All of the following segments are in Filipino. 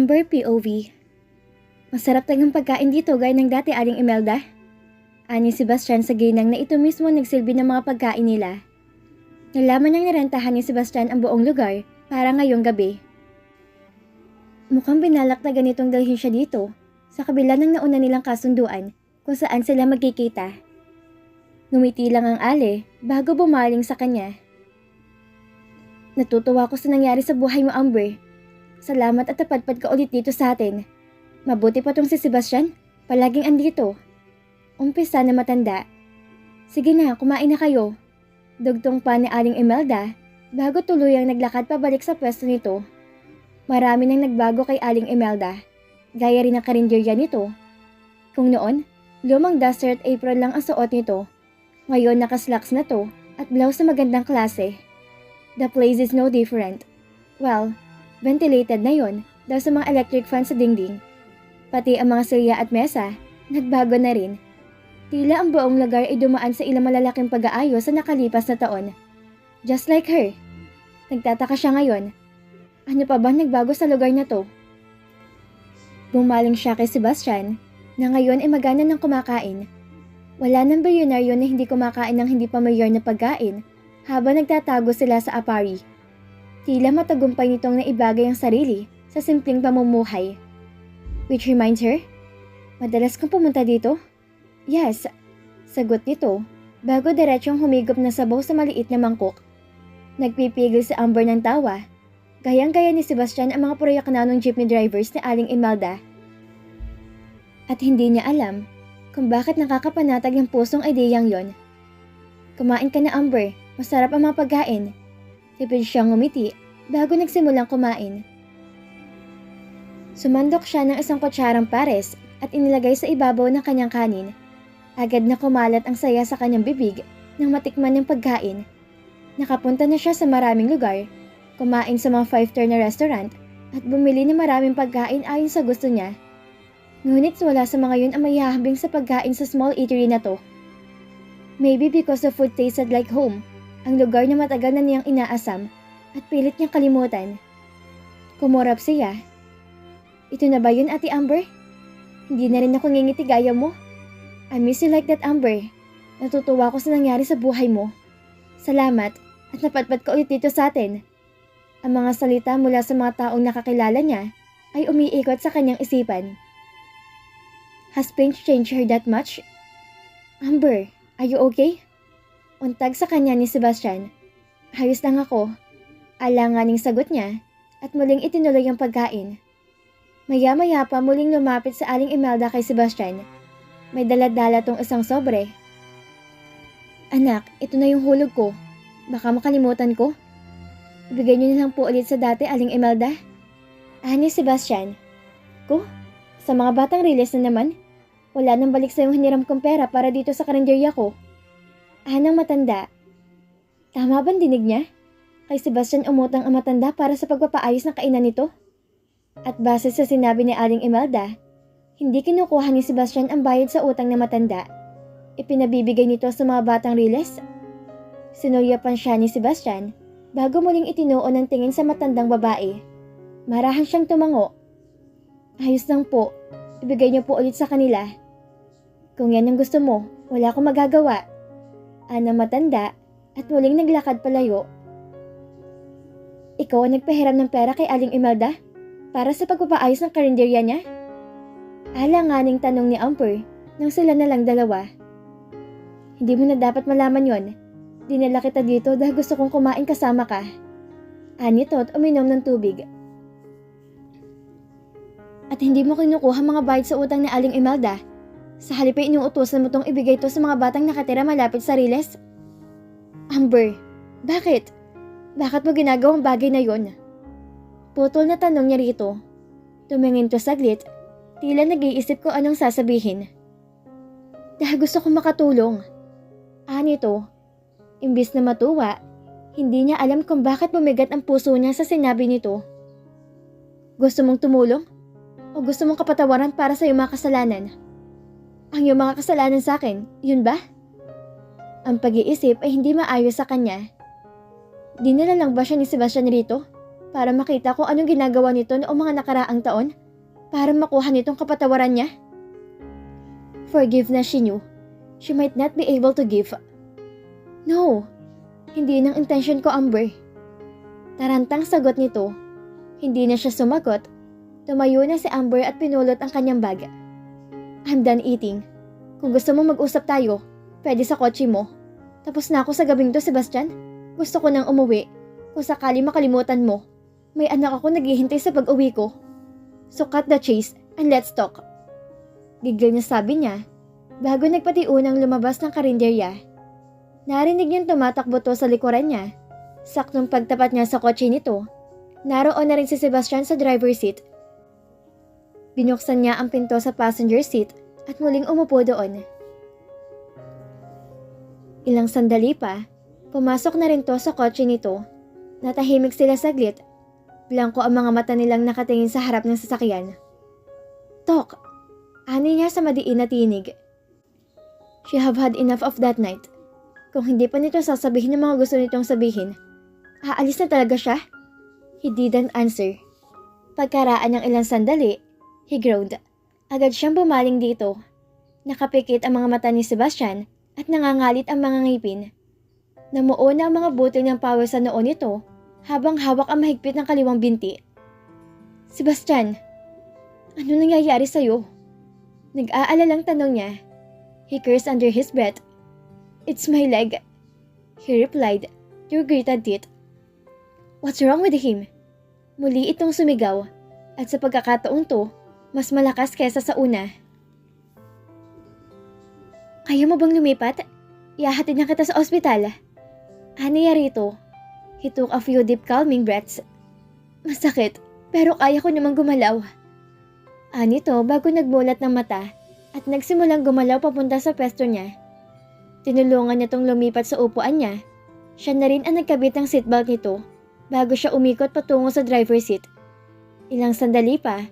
Amber POV. Masarap tagang pagkain dito gaya ng dati Aling Imelda. Ani Sebastian sa ginang na ito mismo nagsilbi ng mga pagkain nila. Nalaman niyang nirentahan ni Sebastian ang buong lugar para ngayong gabi. Mukhang binalak na ganitong dalhin siya dito sa kabila ng nauna nilang kasunduan kung saan sila magkikita. Ngumiti lang ang Ale bago bumaling sa kanya. Natutuwa ko sa nangyari sa buhay mo, Amber. Salamat at tapadpad ka ulit dito sa atin. Mabuti pa tong si Sebastian, palaging andito. Umpisa na matanda. Sige na, kumain na kayo. Dugtong pa ni Aling Imelda bago tuluyang naglakad pabalik sa pwesto nito. Marami nang nagbago kay Aling Imelda, gaya rin ang karinderya nito. Kung noon, lumang duster at apron lang ang suot nito. Ngayon nakaslacks na to at blouse na magandang klase. The place is no different. Well, ventilated na yon dahil sa mga electric fans sa dingding. Pati ang mga silya at mesa, nagbago na rin. Tila ang buong lugar ay dumaan sa ilang malalaking pag-aayos sa nakalipas na taon. Just like her. Nagtataka siya ngayon. Ano pa ba nagbago sa lugar na to? Bumaling siya kay Sebastian na ngayon ay magana ng kumakain. Wala nang bilyonaryo na hindi kumakain ng hindi pa mayor na pagkain habang nagtatago sila sa apari. Tila matagumpay nitong naibagay ang sarili sa simpleng pamumuhay. Which reminds her, madalas kang pumunta dito? Yes, sagot nito bago diretsong humigop na sabaw sa maliit na mangkok. Nagpipigil si Amber ng tawa. Gayang-gaya ni Sebastian ang mga proyekna ng jeepney drivers ni Aling Imelda. At hindi niya alam kung bakit nakakapanatag ng pusong ideyang yon. Kumain ka na, Amber. Masarap ang mga pagkain. Tipid siyang ngumiti bago nagsimulang kumain. Sumandok siya ng isang kutsarang pares at inilagay sa ibabaw ng kanyang kanin. Agad na kumalat ang saya sa kanyang bibig nang matikman ng pagkain. Nakapunta na siya sa maraming lugar, kumain sa mga 5-star na restaurant at bumili ng maraming pagkain ayon sa gusto niya. Ngunit wala sa mga yun ang mayahambing sa pagkain sa small eatery na to. Maybe because the food tasted like home, ang lugar na matagal na niyang inaasam at pilit niyang kalimutan. Kumurap siya. Ito na ba yun, Ate Amber? Hindi na rin ako ngingiti gaya mo. I miss you like that, Amber. Natutuwa ko sa nangyari sa buhay mo. Salamat at napatpat ka ulit dito sa atin. Ang mga salita mula sa mga taong nakakilala niya ay umiikot sa kanyang isipan. Has pain changed her that much? Amber, are you okay? Untag sa kanya ni Sebastian. Ayos lang ako. Alanganing sagot niya at muling itinuloy ang pagkain. Maya-maya pa muling lumapit sa Aling Imelda kay Sebastian. May dala-dala tong isang sobre. Anak, ito na yung hulog ko. Baka makalimutan ko. Ibigay niyo na lang po ulit sa dati, Aling Imelda. Ni Sebastian. Ko? Sa mga batang riles na naman, wala nang balik sa yung hiniram kong pera para dito sa karinderya ko. Anang matanda. Tama bang dinig niya? Kay Sebastian umutang ang matanda para sa pagpapaayos ng kainan nito? At base sa sinabi ni Aling Imelda, hindi kinukuha ni Sebastian ang bayad sa utang na matanda. Ipinabibigay nito sa mga batang riles. Sinulyapan siya ni Sebastian bago muling itinuon ng tingin sa matandang babae. Marahan siyang tumango. Ayos lang po. Ibigay niyo po ulit sa kanila. Kung yan ang gusto mo, wala akong magagawa. Anang matanda at muling naglakad palayo. Ikaw ang nagpahiram ng pera kay Aling Imelda para sa pagpapaayos ng karinderya niya? Alanganing tanong ni Amber nang sila na lang dalawa. Hindi mo na dapat malaman yon. Dinala kita dito dahil gusto kong kumain kasama ka. Anito at uminom ng tubig. At hindi mo kinukuha mga bayad sa utang ni Aling Imelda. Sa halip ay inuutosan mo tong ibigay to sa mga batang nakatira malapit sa riles? Amber, bakit? Bakit mo ginagawang bagay na yon? Putol na tanong niya rito. Tumingin to saglit, tila nag-iisip ko anong sasabihin. Dahil gusto kong makatulong. Anito, imbis na matuwa, hindi niya alam kung bakit bumigat ang puso niya sa sinabi nito. Gusto mong tumulong? O gusto mong kapatawaran para sa iyong mga kasalanan? Ang iyong mga kasalanan sa akin, yun ba? Ang pag-iisip ay hindi maayos sa kanya. Dinala lang ba siya ni Sebastian rito para makita kung anong ginagawa nito noong mga nakaraang taon para makuha nitong kapatawaran niya? Forgiveness she knew she might not be able to give. No, hindi ng intention ko, Amber. Tarantang sagot nito. Hindi na siya sumagot. Tumayo na si Amber at pinulot ang kanyang bag. I'm done eating. Kung gusto mo mag-usap tayo, pwede sa kotse mo. Tapos na ako sa gabing to, Sebastian. Gusto ko nang umuwi. Kung sakali makalimutan mo, may anak ako naghihintay sa pag-uwi ko. So cut the chase and let's talk. Gigil na sabi niya, bago nagpatiunang lumabas ng karinderya. Narinig niyang tumatakbo to sa likuran niya. Saktong pagtapat niya sa kotse nito, naroon na rin si Sebastian sa driver's seat. Binuksan niya ang pinto sa passenger seat at muling umupo doon. Ilang sandali pa, pumasok na rin to sa kotse nito. Natahimik sila saglit. Blanko ang mga mata nilang nakatingin sa harap ng sasakyan. Talk! Ani niya sa madiin na tinig. She have had enough of that night. Kung hindi pa nito sasabihin ng mga gusto nitong sabihin, aalis na talaga siya? He didn't answer. Pagkaraan ng ilang sandali, he groaned. Agad siyang bumaling dito. Nakapikit ang mga mata ni Sebastian at nangangalit ang mga ngipin. Namuo na ang mga butil ng pawis sa noo nito habang hawak ang mahigpit ng kaliwang binti. Sebastian, ano nangyayari sa'yo? Nag-aalalang tanong niya. He cursed under his breath. It's my leg, he replied through gritted teeth. What's wrong with him? Muli itong sumigaw at sa pagkakataong to, mas malakas kesa sa una. Kaya mo bang lumipat? Ihahatid na kita sa ospital. Aniya rito. He took a few deep calming breaths. Masakit, pero kaya ko namang gumalaw. Anito bago nagmulat ng mata at nagsimulang gumalaw papunta sa pwesto niya. Tinulungan niya tong lumipat sa upuan niya. Siya na rin ang nagkabit ng seatbelt nito bago siya umikot patungo sa driver's seat. Ilang sandali pa,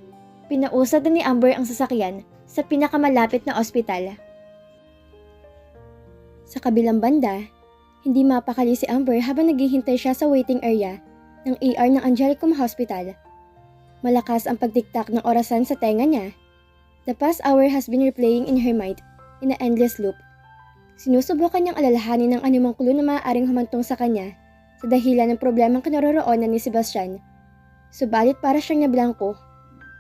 pinausad na ni Amber ang sasakyan sa pinakamalapit na ospital. Sa kabilang banda, hindi mapakali si Amber habang naghihintay siya sa waiting area ng ER ng Angelicum Hospital. Malakas ang pagtiktak ng orasan sa tenga niya. The past hour has been replaying in her mind in an endless loop. Sinusubukan niyang alalahanin ng anumang clue na maaaring humantong sa kanya sa dahilan ng problemang kinaroroonan ni Sebastian. Subalit para siyang nablangko.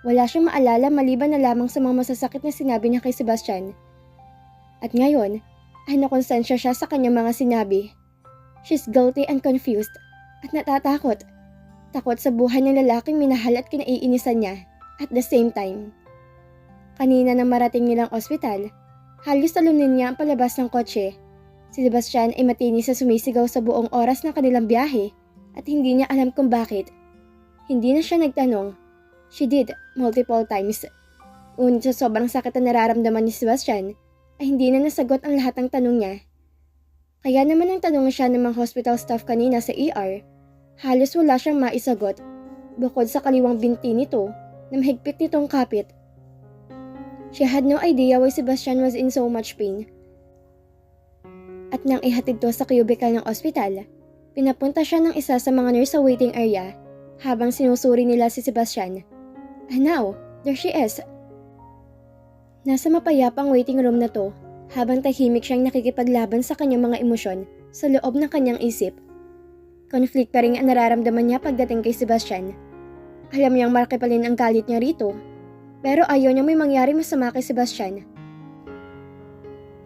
Wala siyang maalala maliban na lamang sa mga masasakit na sinabi niya kay Sebastian. At ngayon, ay nakonsensya siya sa kanyang mga sinabi. She's guilty and confused at natatakot. Takot sa buhay ng lalaking minahal at kinaiinisan niya at the same time. Kanina nang marating nilang ospital, halos talunin niya ang palabas ng kotse. Si Sebastian ay matinis sa sumisigaw sa buong oras ng kanilang biyahe at hindi niya alam kung bakit. Hindi na siya nagtanong. She did multiple times. Ngunit sa sobrang sakit na nararamdaman ni Sebastian, ay hindi na nasagot ang lahat ng tanong niya. Kaya naman ang tanong siya ng mga hospital staff kanina sa ER, halos wala siyang maisagot, bukod sa kaliwang binti nito na mahigpit nitong kapit. She had no idea why Sebastian was in so much pain. At nang ihatid to sa cubicle ng ospital, pinapunta siya ng isa sa mga nurse sa waiting area habang sinusuri nila si Sebastian. And now, there she is. Nasa mapayapang waiting room na to habang tahimik siyang nakikipaglaban sa kanyang mga emosyon sa loob ng kanyang isip. Conflict pa rin ang nararamdaman niya pagdating kay Sebastian. Alam niyang makipalin ang galit niya rito, pero ayaw niya may mangyari masama kay Sebastian.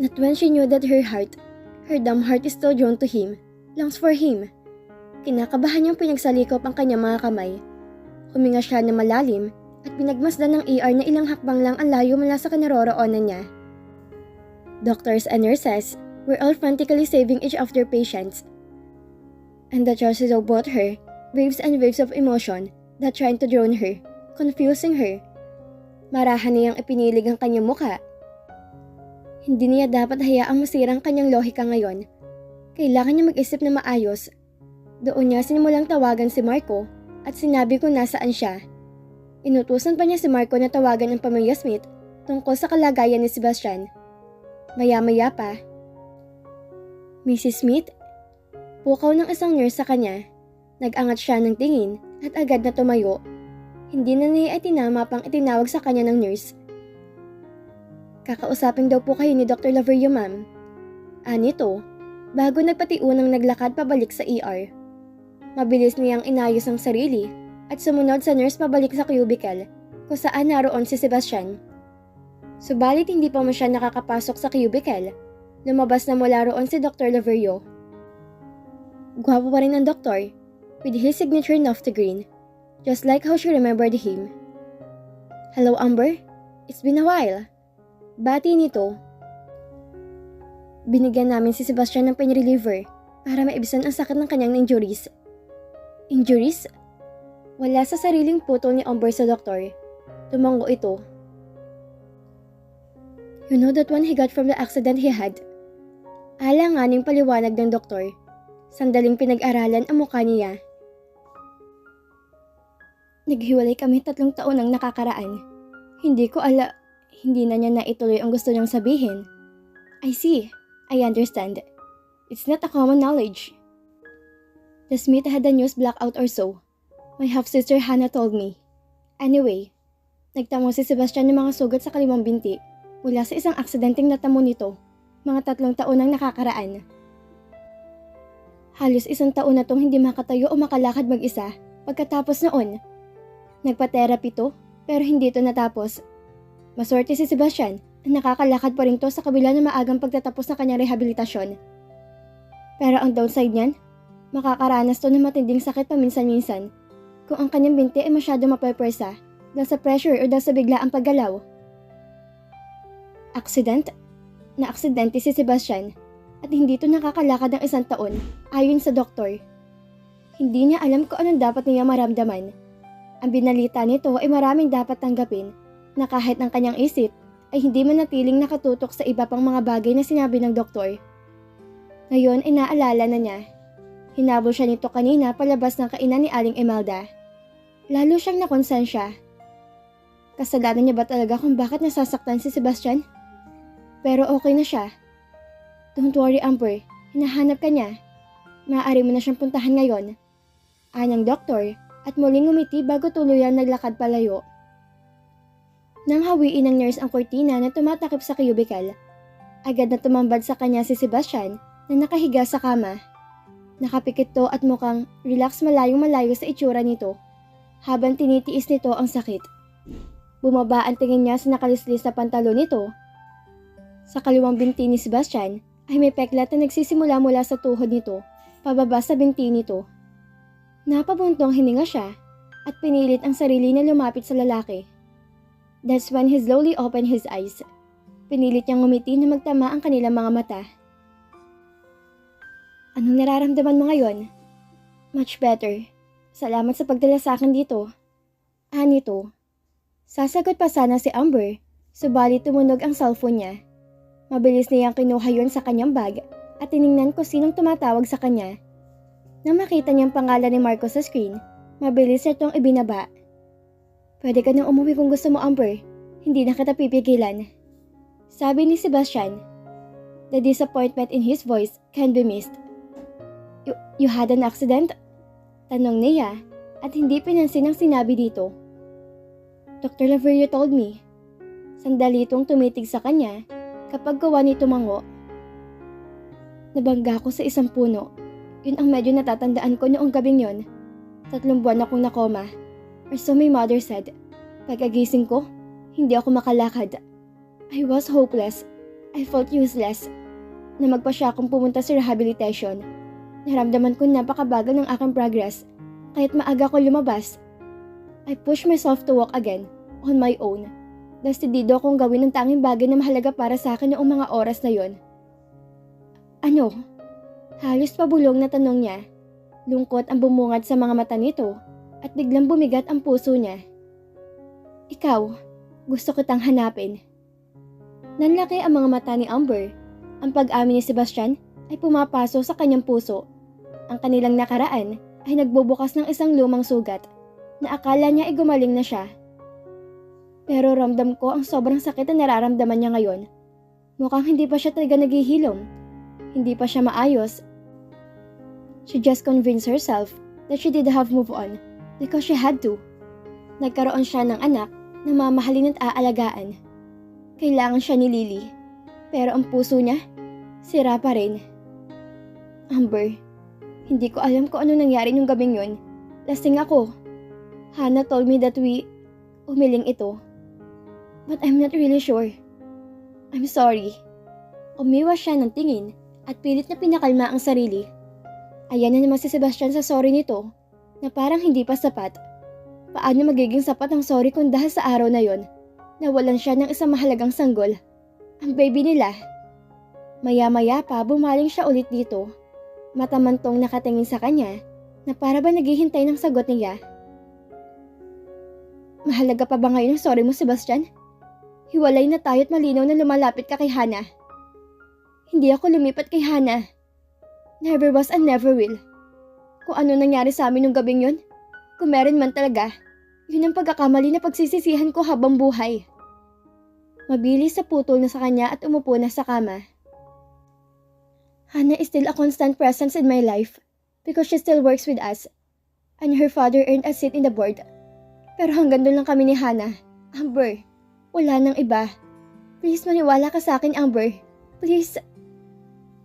Not when she knew that her dumb heart is still drawn to him, longs for him. Kinakabahan niyang pinagsalikop ang kanyang mga kamay. Huminga siya na malalim at pinagmasdan ng ER na ilang hakbang lang ang layo mula sa kinaroroonan niya. Doctors and nurses were all frantically saving each of their patients. And the choices of both her, waves and waves of emotion that trying to drown her, confusing her. Marahan niyang ipinilig ang kanyang muka. Hindi niya dapat hayaang masirang kanyang lohika ngayon. Kailangan niya mag-isip na maayos. Doon niya sinimulang tawagan si Marco at sinabi kung nasaan siya. Inutusan pa niya si Marco na tawagan ang pamilya Smith tungkol sa kalagayan ni Sebastian. Maya-maya pa, Mrs. Smith? Pukaw ng isang nurse sa kanya. Nag-angat siya ng tingin at agad na tumayo. Hindi na niya ay tinama pang itinawag sa kanya ng nurse. Kakausapin daw po kayo ni Dr. Laverio, ma'am. Nito, bago nagpatiunang naglakad pabalik sa ER. Mabilis niyang inayos ang sarili at sumunod sa nurse pabalik sa cubicle kung saan naroon si Sebastian. Subalit hindi pa mo siya nakakapasok sa cubicle, lumabas na mula roon si Dr. Laverio. Gwapo pa rin ang doktor, with his signature knob to green, just like how she remembered him. Hello, Amber? It's been a while. Bati nito. Binigyan namin si Sebastian ng pain reliever para maibisan ang sakit ng kanyang injuries. Injuries? Wala sa sariling putol ni Amber sa doktor. Tumango ito. You know that one he got from the accident he had? Alanganing paliwanag ng doktor. Sandaling pinag-aralan ang mukha niya. Naghiwalay kami 3 taon ang nakakaraan. Hindi na niya naituloy ang gusto niyang sabihin. I see. I understand. It's not a common knowledge. The Smith had a news blackout or so. My half-sister Hannah told me. Anyway, nagtamo si Sebastian ng mga sugat sa kalimang binti mula sa isang aksidenteng natamo nito, mga 3 taon ang nakakaraan. Halos 1 taon na tong hindi makatayo o makalakad mag-isa pagkatapos noon. Nagpa-therapy to, pero hindi ito natapos. Maswerte si Sebastian na nakakalakad pa rin to sa kabila ng maagang pagtatapos ng kanyang rehabilitasyon. Pero ang downside niyan, makakaranas to ng matinding sakit paminsan-minsan kung ang kanyang binti ay masyado mapapwersa dahil sa pressure o dahil sa biglaang paggalaw. Accident? Na-aksidente si Sebastian at hindi ito nakakalakad ng 1 taon ayon sa doktor. Hindi niya alam kung anong dapat niya maramdaman. Ang binalita nito ay maraming dapat tanggapin na kahit ang kanyang isip ay hindi manatiling nakatutok sa iba pang mga bagay na sinabi ng doktor. Ngayon ay naalala na niya. Hinabol siya nito kanina palabas ng kainan ni Aling Imelda. Lalo siyang nakonsensya. Kasalanan niya ba talaga kung bakit nasasaktan si Sebastian? Pero okay na siya. Don't worry, Amber. Hinahanap ka niya. Maaari mo na siyang puntahan ngayon. Anyang doktor at muling ngumiti bago tuluyang naglakad palayo. Nang hawiin ng nurse ang kortina na tumatakip sa cubicle, agad na tumambad sa kanya si Sebastian na nakahiga sa kama. Nakapikit to at mukhang relax malayong-malayo sa itsura nito habang tinitiis nito ang sakit. Bumaba ang tingin niya sa nakalislis na pantalon nito. Sa kaliwang binti ni Sebastian ay may peklat na nagsisimula mula sa tuhod nito pababa sa binti nito. Napabuntong hininga siya at pinilit ang sarili na lumapit sa lalaki. That's when he slowly opened his eyes. Pinilit niyang ngumiti na magtama ang kanilang mga mata. Anong nararamdaman mo ngayon? Much better. Salamat sa pagdala sa akin dito. Nito. Sasagot pa sana si Amber, subalit tumunog ang cellphone niya. Mabilis niyang kinuha yun sa kanyang bag at tiningnan ko sinong tumatawag sa kanya. Nang makita niyang pangalan ni Marco sa screen, mabilis niya itong ibinaba. Pwede ka nang umuwi kung gusto mo, Amber. Hindi na kita pipigilan. Sabi ni Sebastian. The disappointment in his voice can be missed. You had an accident? Tanong niya at hindi pinansin ang sinabi dito. Dr. Laverio told me. Sandali itong tumitig sa kanya kapag gawa ni tumango. Nabangga ko sa isang puno. Yun ang medyo natatandaan ko noong gabing yon. 3 buwan akong nakoma. Or so my mother said. Pagkagising ko, hindi ako makalakad. I was hopeless. I felt useless. Namagpa siya akong pumunta sa rehabilitation. Naramdaman ko napakabagal ng aking progress. Kahit maaga ko lumabas. I pushed myself to walk again, on my own. Decidido akong gawin ang tanging bagay na mahalaga para sa akin noong mga oras na yon. Ano? Halos pabulong na tanong niya. Lungkot ang bumungad sa mga mata nito at biglang bumigat ang puso niya. Ikaw, gusto kitang hanapin. Nanlaki ang mga mata ni Amber. Ang pag-amin ni Sebastian ay pumapaso sa kanyang puso. Ang kanilang nakaraan ay nagbubukas ng isang lumang sugat na akala niya ay gumaling na siya. Pero ramdam ko ang sobrang sakit na nararamdaman niya ngayon. Mukhang hindi pa siya talaga naghihilom. Hindi pa siya maayos. She just convinced herself that she did have moved on because she had to. Nagkaroon siya ng anak na mamahalin at aalagaan. Kailangan siya ni Lily. Pero ang puso niya, sira pa rin. Amber, hindi ko alam kung ano nangyari nung gabing yun. Lasing ako. Hannah told me that umiling ito. But I'm not really sure. I'm sorry. Umiwas siya ng tingin at pilit na pinakalma ang sarili. Ayan na naman si Sebastian sa sorry nito na parang hindi pa sapat. Paano magiging sapat ang sorry kung dahil sa araw na yon nawalan siya ng isang mahalagang sanggol, ang baby nila. Maya-maya pa bumaling siya ulit dito. Matamantong nakatingin sa kanya na para ba naghihintay ng sagot niya. Mahalaga pa ba ngayon ang sorry mo, Sebastian? Hiwalay na tayo at malinaw na lumalapit ka kay Hannah. Hindi ako lumipat kay Hannah. Never was and never will. Kung ano nangyari sa amin nung gabing yun, kung meron man talaga, yun ang pagkakamali na pagsisisihan ko habang buhay. Mabilis sa putol na sa kanya at umupo na sa kama. Hannah is still a constant presence in my life because she still works with us and her father earned a seat in the board. Pero hanggang doon lang kami ni Hannah. Amber, wala nang iba. Please maniwala ka sa akin, Amber. Please.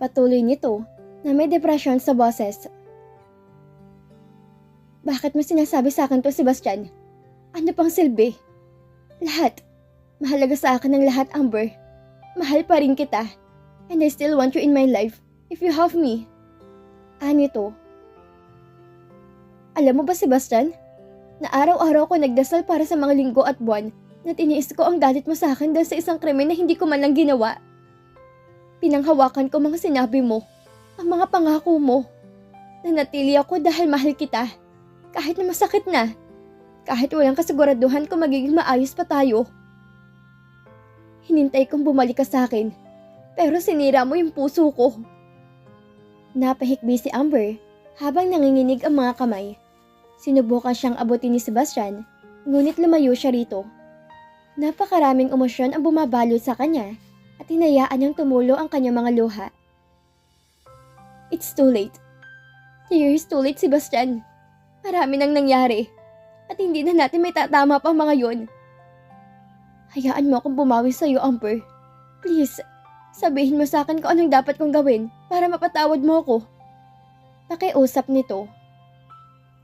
Patuloy nito na may depression sa boses. Bakit mo sinasabi sa akin to, Sebastian? Ano pang silbi? Lahat. Mahalaga sa akin ang lahat, Amber. Mahal pa rin kita. And I still want you in my life if you have me. Anito. Alam mo ba, Sebastian? Na araw-araw ko nagdasal para sa mga linggo at buwan na tiniis ko ang galit mo sa akin dahil sa isang krimen na hindi ko man lang ginawa. Pinanghawakan ko mga sinabi mo, ang mga pangako mo. Nanatili ako dahil mahal kita. Kahit na masakit na. Kahit walang kasiguraduhan kung magiging maayos pa tayo. Hinintay kong bumalik ka sa akin. Pero sinira mo yung puso ko. Napahikbi si Amber habang nanginginig ang mga kamay. Sinubukan siyang abutin ni Sebastian, ngunit lumayo siya rito. Napakaraming emosyon ang bumabalot sa kanya at hinayaan niyang tumulo ang kanyang mga luha. It's too late. Years too late, Sebastian. Marami nang nangyari at hindi na natin may tatama pa mga yon. Hayaan mo akong bumawi sa iyo, Amber. Please, sabihin mo sa akin kung anong dapat kong gawin para mapatawad mo ako. Pakiusap nito.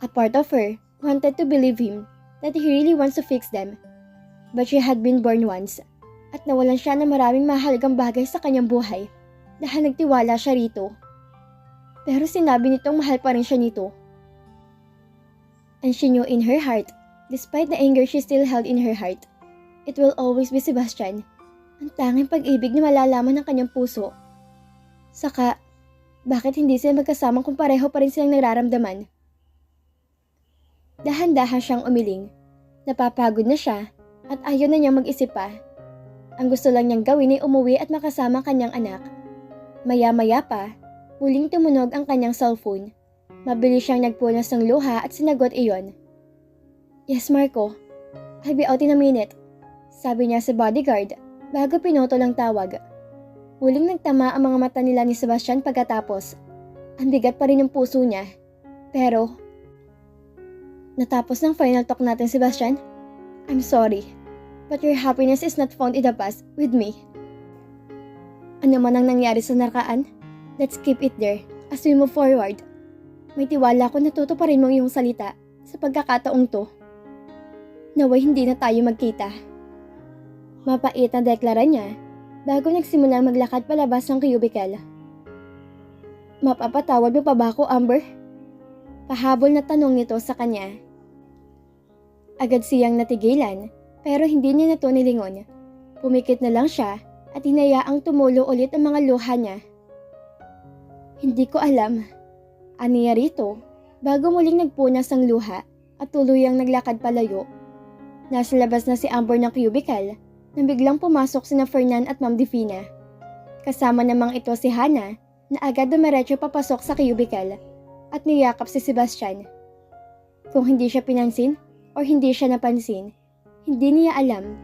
A part of her wanted to believe him that he really wants to fix them. But she had been born once at nawalan siya ng maraming mahalagang bagay sa kanyang buhay dahil nagtiwala siya rito. Pero sinabi nitong mahal pa rin siya nito. And she knew in her heart, despite the anger she still held in her heart, it will always be Sebastian, ang tanging pag-ibig na malalaman ng kanyang puso. Saka, bakit hindi sila magkasamang kung pareho pa rin silang nararamdaman? Dahan-dahan siyang umiling. Napapagod na siya at ayaw na niyang mag-isip pa. Ang gusto lang niyang gawin ay umuwi at makasama ang kanyang anak. Maya-maya pa, muling tumunog ang kanyang cellphone. Mabilis siyang nagpunas ng luha at sinagot iyon. Yes, Marco. I'll be out in a minute. Sabi niya sa bodyguard bago pinutol ang tawag. Muling nagtama ang mga mata nila ni Sebastian pagkatapos. Ang bigat pa rin ng puso niya. Pero, natapos ng final talk natin, Sebastian. I'm sorry, but your happiness is not found in the past with me. Ano man ang nangyari sa nakaraan, let's keep it there as we move forward. May tiwala ko na tutuparin mo iyong salita sa pagkakataong to. Naway hindi na tayo magkita. Mapait na deklara niya bago nagsimulang maglakad palabas ng cubicle. Mapapatawad mo pa ba ako, Amber? Pahabol na tanong nito sa kanya. Agad siyang natigilan pero hindi niya na ito nilingon. Pumikit na lang siya at hinayaang tumulo ulit ang mga luha niya. Hindi ko alam. Aniya rito bago muling nagpunas ang luha at tuluyang naglakad palayo. Nasa labas na si Amber ng cubicle nang biglang pumasok sina Fernan at Ma'am Divina. Kasama namang ito si Hannah na agad dumiretso papasok sa cubicle at niyakap si Sebastian. Kung hindi siya pinansin o hindi siya napansin, hindi niya alam.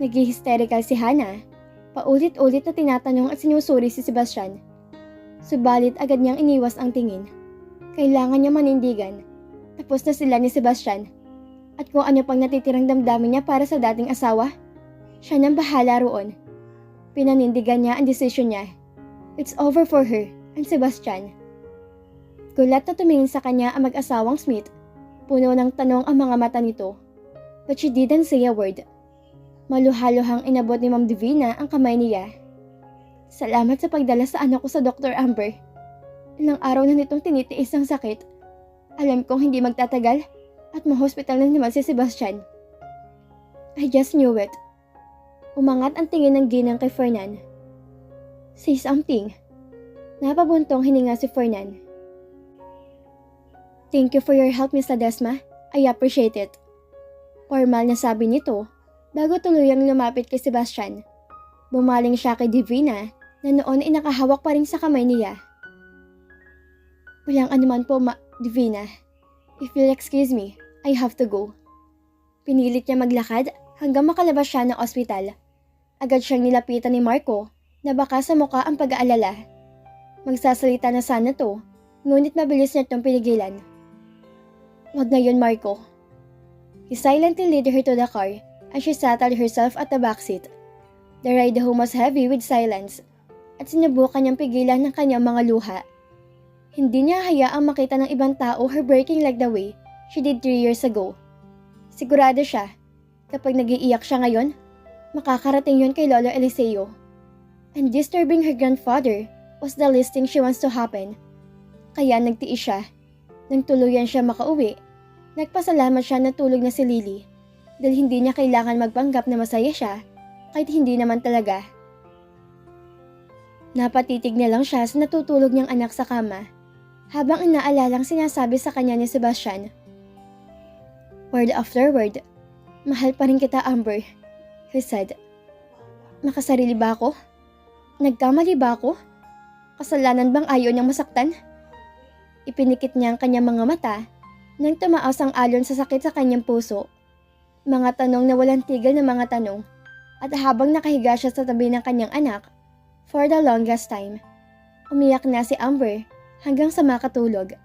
Nag-hysterical si Hannah, paulit-ulit na tinatanong at sinusuri si Sebastian. Subalit agad niyang iniwas ang tingin. Kailangan niya manindigan. Tapos na sila ni Sebastian. At kung ano pang natitirang damdamin niya para sa dating asawa, siya nang bahala roon. Pinanindigan niya ang desisyon niya. It's over for her and Sebastian. Gulat na tumingin sa kanya ang mag-asawang Smith. Puno ng tanong ang mga mata nito. But she didn't say a word. Maluhaluhang inabot ni Ma'am Divina ang kamay niya. Salamat sa pagdala sa anak ko sa Dr. Amber. Ilang araw na nitong tinitiis ang sakit. Alam kong hindi magtatagal at ma-hospital na naman si Sebastian. I just knew it. Umangat ang tingin ng ginang kay Fernan. Say something. Napabuntong hininga si Fernan. Thank you for your help, Miss Ledesma. I appreciate it. Formal na sabi nito bago tuluyang lumapit kay Sebastian. Bumaling siya kay Divina na noon ay nakahawak pa rin sa kamay niya. Walang anuman po, Divina. If you'll excuse me, I have to go. Pinilit niya maglakad hanggang makalabas siya ng ospital. Agad siyang nilapitan ni Marco na baka sa mukha ang pag-aalala. Magsasalita na sana to, ngunit mabilis niya itong pinigilan. Wag na yun, Marco. He silently led her to the car and she settled herself at the backseat. The ride home was heavy with silence at sinubukan niyang pigilan ng kanyang mga luha. Hindi niya hayaang makita ng ibang tao her breaking like the way she did 3 years ago. Sigurado siya, kapag nag-iiyak siya ngayon, makakarating yun kay Lolo Eliseo. And disturbing her grandfather was the least thing she wants to happen. Kaya nagtiis siya. Nang tuluyan siya makauwi, nagpasalamat siya na tulog na si Lily dahil hindi niya kailangan magpanggap na masaya siya kahit hindi naman talaga. Napatitig na lang siya sa natutulog niyang anak sa kama habang inaalalang sinasabi sa kanya ni Sebastian. Word after word, mahal pa rin kita, Amber, he said. Makasarili ba ako? Nagkamali ba ako? Kasalanan bang ayaw niyang masaktan? Ipinikit niya ang kanyang mga mata nang tumaas ang alon sa sakit sa kanyang puso. Mga tanong na walang tigil na mga tanong at habang nakahiga siya sa tabi ng kanyang anak, for the longest time, umiyak na si Amber hanggang sa makatulog.